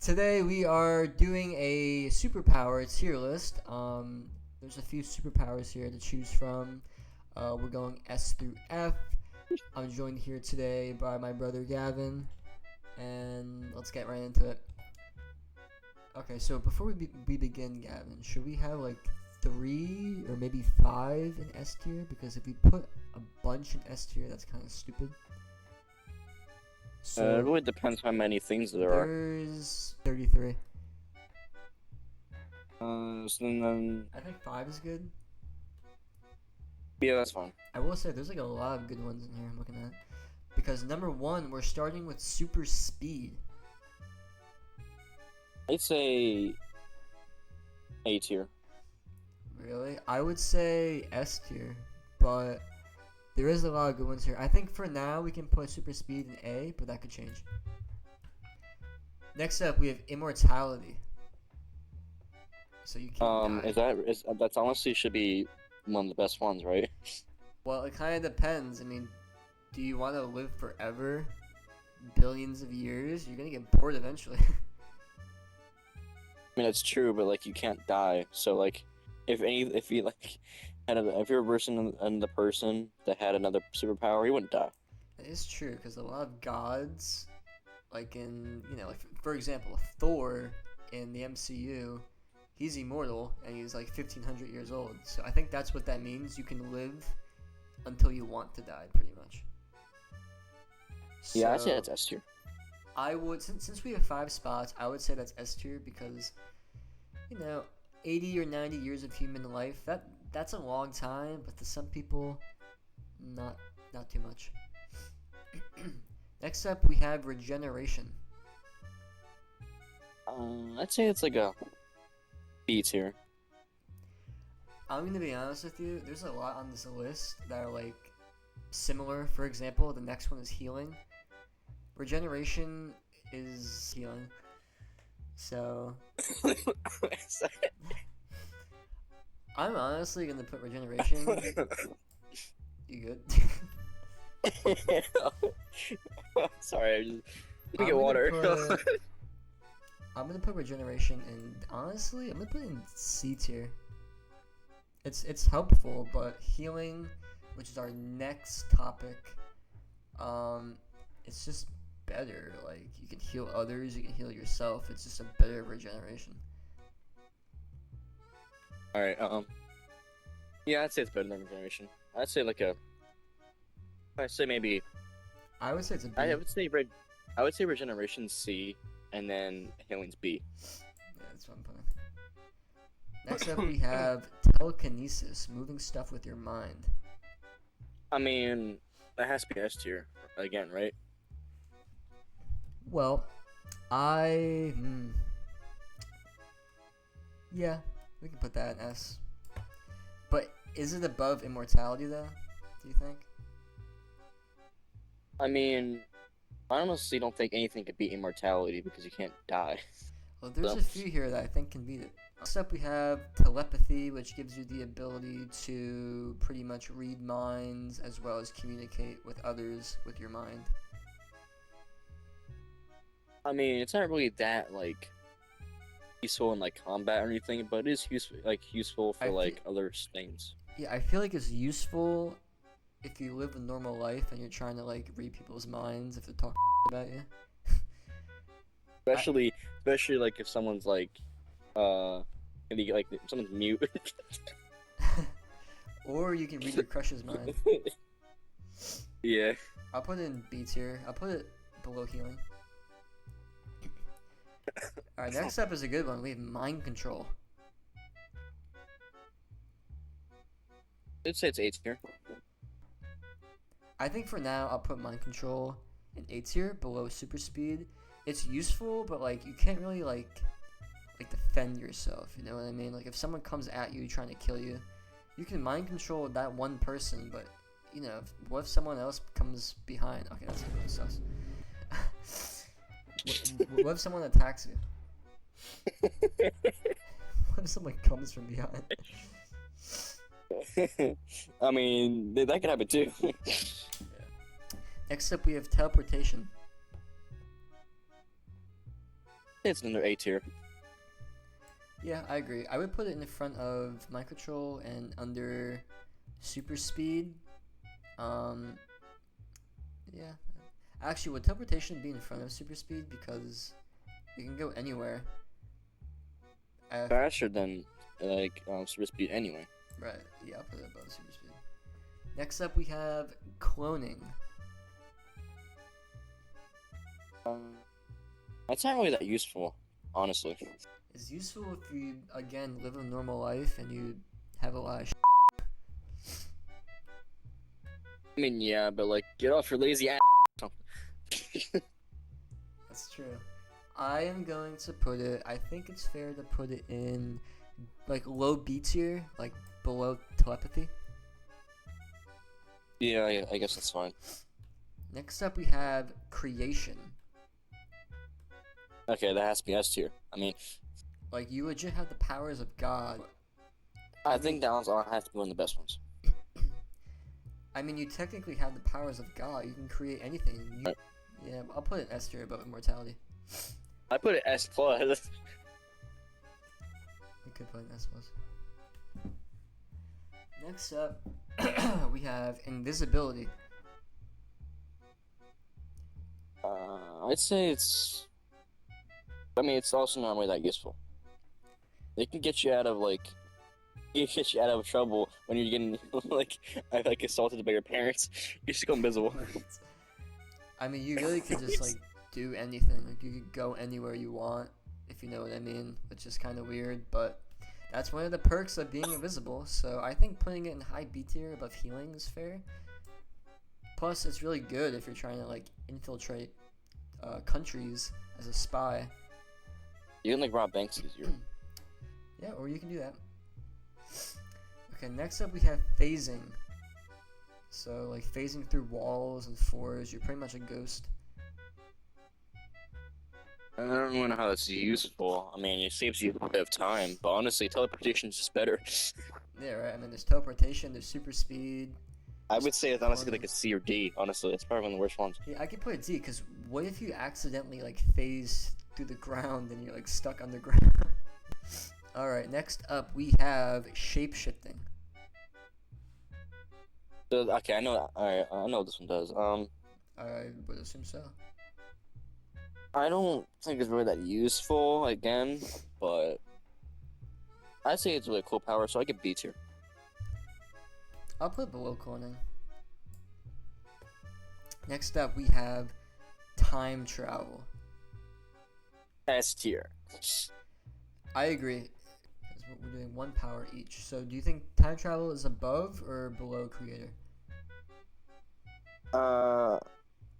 Today we are doing a superpower tier list. There's a few superpowers here to choose from. We're going S through F. I'm joined here today by my brother Gavin, and let's get right into it. Okay, so before we begin, Gavin, should we have like three or maybe five in S tier? Because if we put a bunch in S tier, that's kind of stupid. It So really depends how many things there are. there's 33. So then, I think five is good. yeah, that's fine. I will say there's like a lot of good ones in here I'm looking at. Because number one, we're starting with super speed. I'd say A tier. Really? I would say S tier, but there is a lot of good ones here. I think for now we can put super speed in A, but that could change. Next up, we have immortality. So you can't die. That's honestly should be one of the best ones, right? Well, it kind of depends. I mean, do you want to live forever? Billions of years? You're gonna get bored eventually. I mean, it's true, but like you can't die. So like, if you like if you're a person and the person that had another superpower, he wouldn't die. That is true, because a lot of gods, like in, like for example, Thor in the MCU, he's immortal and he's like 1500 years old. So I think that's what that means. You can live until you want to die, pretty much. Yeah, I'd say So that's S tier. I would, since we have five spots, I would say that's S tier because, you know, 80 or 90 years of human life, that's a long time, but to some people, not not too much. Next up, we have regeneration. I'd say it's like a B tier. I'm gonna be honest with you. There's a lot on this list that are like similar. For example, the next one is healing. Regeneration is healing. So Sorry. I'm honestly gonna put regeneration. You good? Sorry, I just let me I'm get gonna water. put I'm gonna put regeneration in. Honestly, I'm gonna put it in C tier. It's helpful, but healing, which is our next topic, it's just better. Like you can heal others, you can heal yourself. It's just a better regeneration. All right. Yeah, I'd say it's better than regeneration. I'd say like a. I'd say maybe. I would say it's a B. I would say I would say regeneration C, and then healing's B. Yeah, that's what I'm putting. Next up, we have telekinesis, moving stuff with your mind. I mean, that has to be S tier again, right? Well, I yeah, we can put that in S. But is it above immortality though? Do you think? I mean, I honestly don't think anything could beat immortality because you can't die. Well, there's So, a few here that I think can beat it. Next up, we have telepathy, which gives you the ability to pretty much read minds as well as communicate with others with your mind. I mean, it's not really that like useful in like combat or anything, but it is useful for I feel, like other things. yeah, I feel like it's useful if you live a normal life and you're trying to like read people's minds if they're talking about you. I, Especially like if someone's like maybe like if someone's mute. or you can read your crush's mind. Yeah. I'll put it in B tier. I'll put it below healing. Alright, next up is a good one. We have mind control. I'd say it's A tier. I think for now I'll put mind control in A tier below super speed. It's useful, but like you can't really like defend yourself. You know what I mean? Like if someone comes at you trying to kill you, you can mind control that one person, but what if someone else comes behind? Okay, that's a little sus. What if someone attacks you? What if someone comes from behind? I mean, that could happen too. Next up, we have teleportation. It's in their A tier. Yeah, I agree. I would put it in the front of Mind Control and under Super Speed. Um, yeah. Actually, would Teleportation be in front of Super Speed because you can go anywhere? Faster than super speed anyway. Right. Yeah, I'll put it above Super Speed. Next up, we have cloning. It's not really that useful, honestly. It's useful if you again live a normal life and you have a lot of. I mean, yeah, but like, get off your lazy ass. That's true. I am going to put it. I think it's fair to put it in like low B tier, like below telepathy. Yeah, I guess that's fine. Next up, we have creation. Okay, that has to be S tier. I mean, Like you legit have the powers of God. I think that one's has to be one of the best ones. I mean, you technically have the powers of God. You can create anything. Yeah, I'll put it in S tier above immortality. I put it S plus. We could put it in S plus. Next up, we have invisibility. I'd say it's. I mean, it's also not really that useful. It can get you out of it gets you out of trouble when you're getting like assaulted by your parents. You just go invisible. I mean, you really could just like do anything. Like you could go anywhere you want, if you know what I mean, which is kind of weird, but that's one of the perks of being invisible. So I think putting it in high B tier above healing is fair. Plus, it's really good if you're trying to like infiltrate countries as a spy. You can like rob banks easier. Yeah, or you can do that. Okay, next up we have phasing. So like phasing through walls and floors, you're pretty much a ghost. I don't really know how that's useful. I mean, it saves you a bit of time, but honestly, teleportation is just better. Yeah, right. I mean, there's teleportation, there's super speed. I would say it's honestly like a C or D. Honestly, it's probably one of the worst ones. Yeah, I could put a D because what if you accidentally like phase through the ground and you're like stuck underground? All right, next up we have shape shifting. So, okay, I know. Alright, I know what this one does. I would assume so. I don't think it's really that useful again, but I'd say it's really cool power, so I get B tier. I'll put below cloning. Next up we have time travel. S tier. I agree. Because we're doing one power each. So do you think time travel is above or below creator?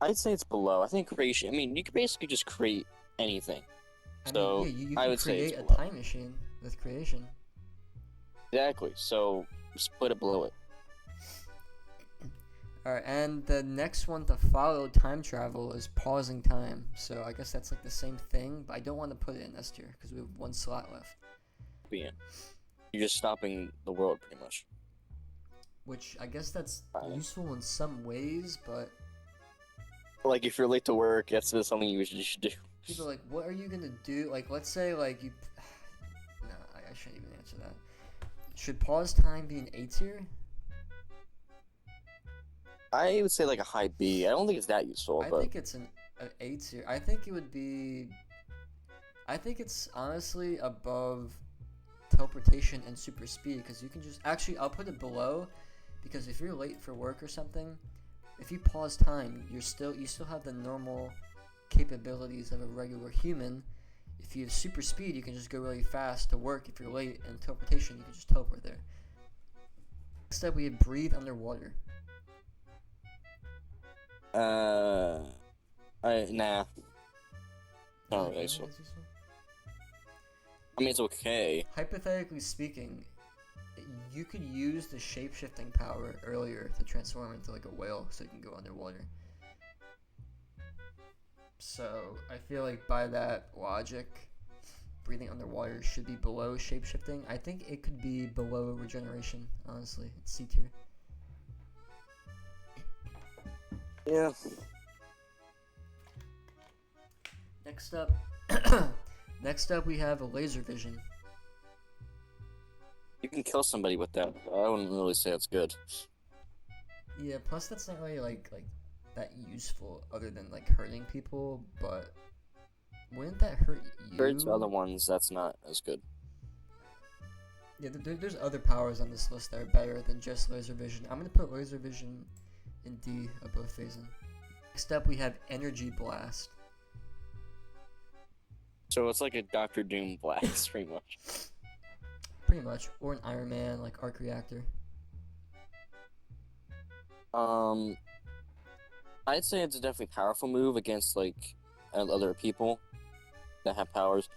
I'd say it's below. I think creation. I mean, you could basically just create anything. So I mean, yeah, you I can would say create it's a below. time machine with creation. Exactly. So just put it below it. Alright, and the next one to follow time travel is pausing time. So I guess that's like the same thing, but I don't want to put it in S tier because we have one slot left. You're just stopping the world, pretty much. Which I guess that's useful in some ways, but Like if you're late to work, that's something you should do. people are like, what are you gonna do? Like, let's say like you. No, I shouldn't even answer that. Should pause time be an A tier? I would say like a high B. I don't think it's that useful, I but think it's an A tier. I think it would be. I think it's honestly above teleportation and super speed because you can just actually I'll put it below because if you're late for work or something, if you pause time, you still have the normal capabilities of a regular human. If you have super speed, you can just go really fast to work if you're late, and teleportation, you can just teleport there. Next up, we have breathe underwater. nah. Not really useful. I mean, it's okay. Hypothetically speaking, you could use the shape-shifting power earlier to transform into like a whale so you can go underwater. So I feel like by that logic, breathing underwater should be below shape-shifting. I think it could be below regeneration, honestly. It's C tier. Yeah. Next up, Next up, we have laser vision. You can kill somebody with that. I wouldn't really say it's good. Yeah, plus that's not really like that useful other than like hurting people, but wouldn't that hurt Compared to other you? ones, that's not as good. Yeah, there's other powers on this list that are better than just laser vision. I'm gonna put laser vision in D above phasing. Next up, we have energy blast. So it's like a Doctor Doom blast, pretty much. Pretty much, or an Iron Man like arc reactor. Um, I'd say it's a definitely powerful move against like other people that have powers,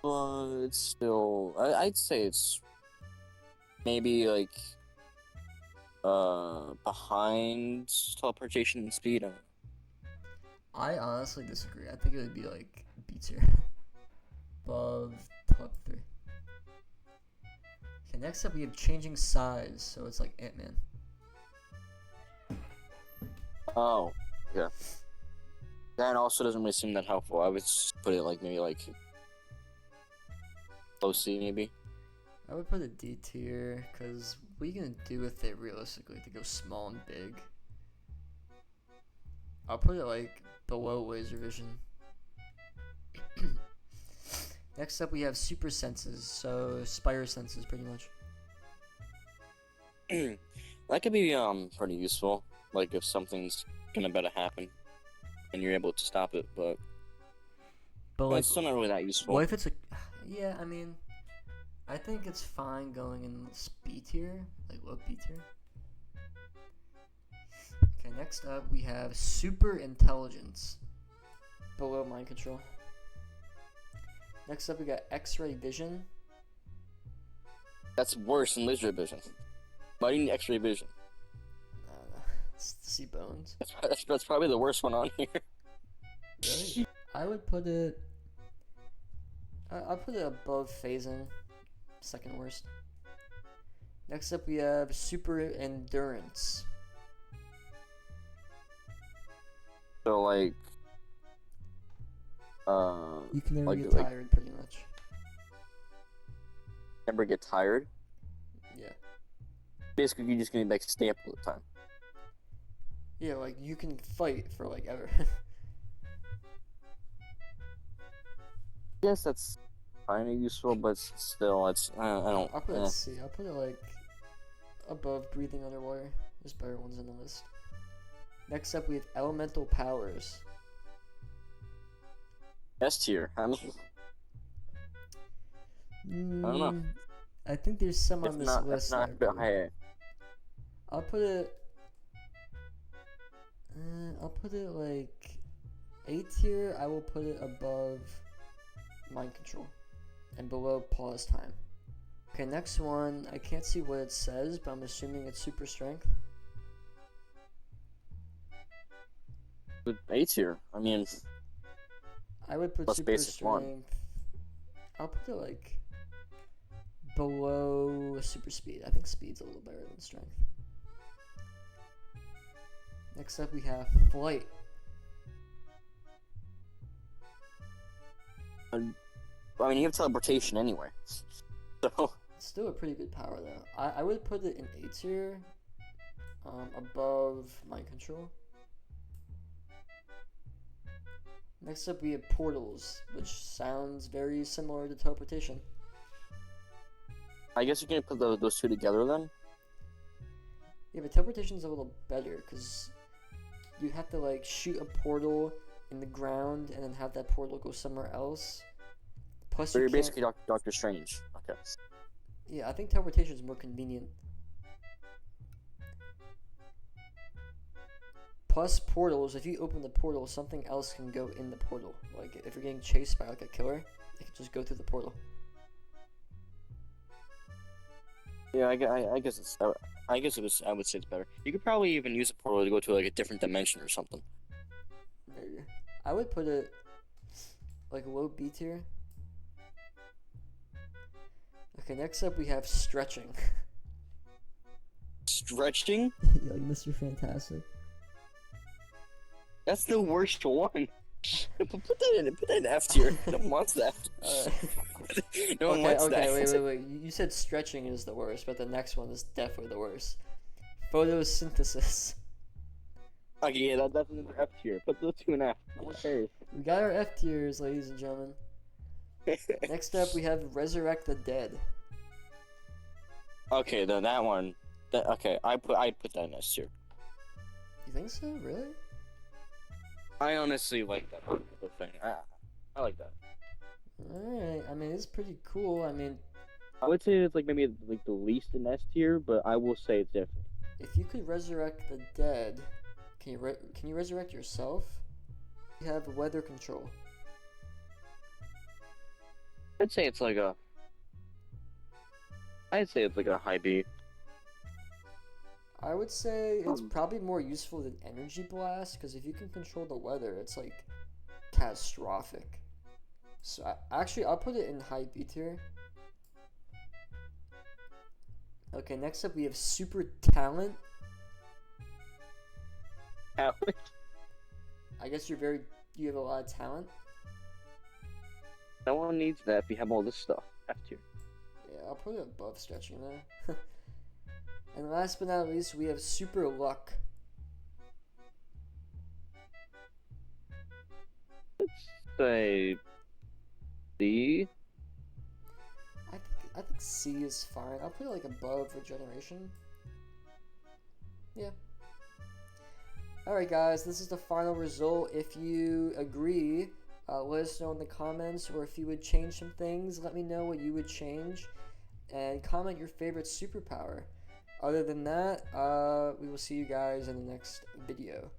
but it's still. I'd say it's maybe like behind teleportation and speed. I honestly disagree. I think it would be like B tier, above top three. Okay, next up we have changing size, so it's like Ant-Man. Oh, yeah. That also doesn't really seem that helpful. I would just put it like maybe like low C maybe. I would put a D tier, because what are you gonna do with it realistically to go small and big? I'll put it like below laser vision. Next up we have super senses, so spider senses pretty much. That could be pretty useful. Like if something's gonna about to happen and you're able to stop it, but But like, it's still not really that useful. what if it's a? Yeah, I mean, I think it's fine going in B tier, like low B tier. Okay, next up we have super intelligence, below mind control. Next up we got X-ray vision. That's worse than laser vision. Why do you need X-ray vision? I don't know. It's to see bones. That's probably the worst one on here. Really? I would put it. I'll put it above phasing, second worst. Next up we have super endurance. So like, You can never like, get tired, pretty much. never get tired. Yeah. Basically, you're just gonna like stay up all the time. Yeah, like you can fight for like ever. Yes, that's kind of useful, but still, I don't. I'll put it C. I'll put it like above breathing underwater. There's better ones in the list. Next up, we have elemental powers. S tier. I mean, I don't know. I think there's some If on this not, list. if not, that a are bit good. higher. I'll put it. I'll put it like A tier. I will put it above mind control, and below pause time. Okay, next one. I can't see what it says, but I'm assuming it's super strength. But A tier. I mean, I would put plus super basic one. strength. I'll put it like below super speed. I think speed's a little better than strength. Next up, we have flight. I mean, you have teleportation anyway. So It's still a pretty good power though. I would put it in A tier, above mind control. Next up, we have portals, which sounds very similar to teleportation. I guess you can put those two together then. Yeah, but teleportation's a little better because you have to like shoot a portal in the ground and then have that portal go somewhere else. Plus, So you you're can't. basically Doctor Strange. Okay. Yeah, I think teleportation is more convenient. Plus portals, if you open the portal, something else can go in the portal. Like if you're getting chased by like a killer, it can just go through the portal. Yeah, I guess it's. I guess it was. I would say it's better. You could probably even use a portal to go to like a different dimension or something. Maybe. I would put it like a low B tier. Okay, next up we have stretching. Stretching? Like Mr. Fantastic. That's the worst one. Put that in F tier. No one wants that. Uh, No one okay, wants okay, wait, that. wait, wait. You said stretching is the worst, but the next one is definitely the worst. Photosynthesis. Okay, yeah, that's another F tier. Put those two in F. No one cares. We got our F tiers, ladies and gentlemen. Next up, we have Resurrect the Dead. Okay, then that one. Okay, I'd put that in S tier. You think so? Really? I honestly like that thing. I like that. Alright, I mean, it's pretty cool. I mean, I would say it's like maybe like the least in S tier, but I will say it's definitely. if you could resurrect the dead, can you resurrect yourself? You have weather control. I'd say it's like a. I'd say it's like a high B. I would say it's probably more useful than Energy Blast, because if you can control the weather, it's like catastrophic. So actually, I'll put it in high B tier. Okay, next up we have Super Talent. I guess you have a lot of talent. No one needs that if you have all this stuff. F tier. Yeah, I'll put it above stretching though. And last but not least, we have Super Luck. Let's say C. I think C is fine. I'll put it like above Regeneration. Yeah. Alright guys, this is the final result. If you agree, let us know in the comments, or if you would change some things, let me know what you would change. And comment your favorite superpower. Other than that, we will see you guys in the next video.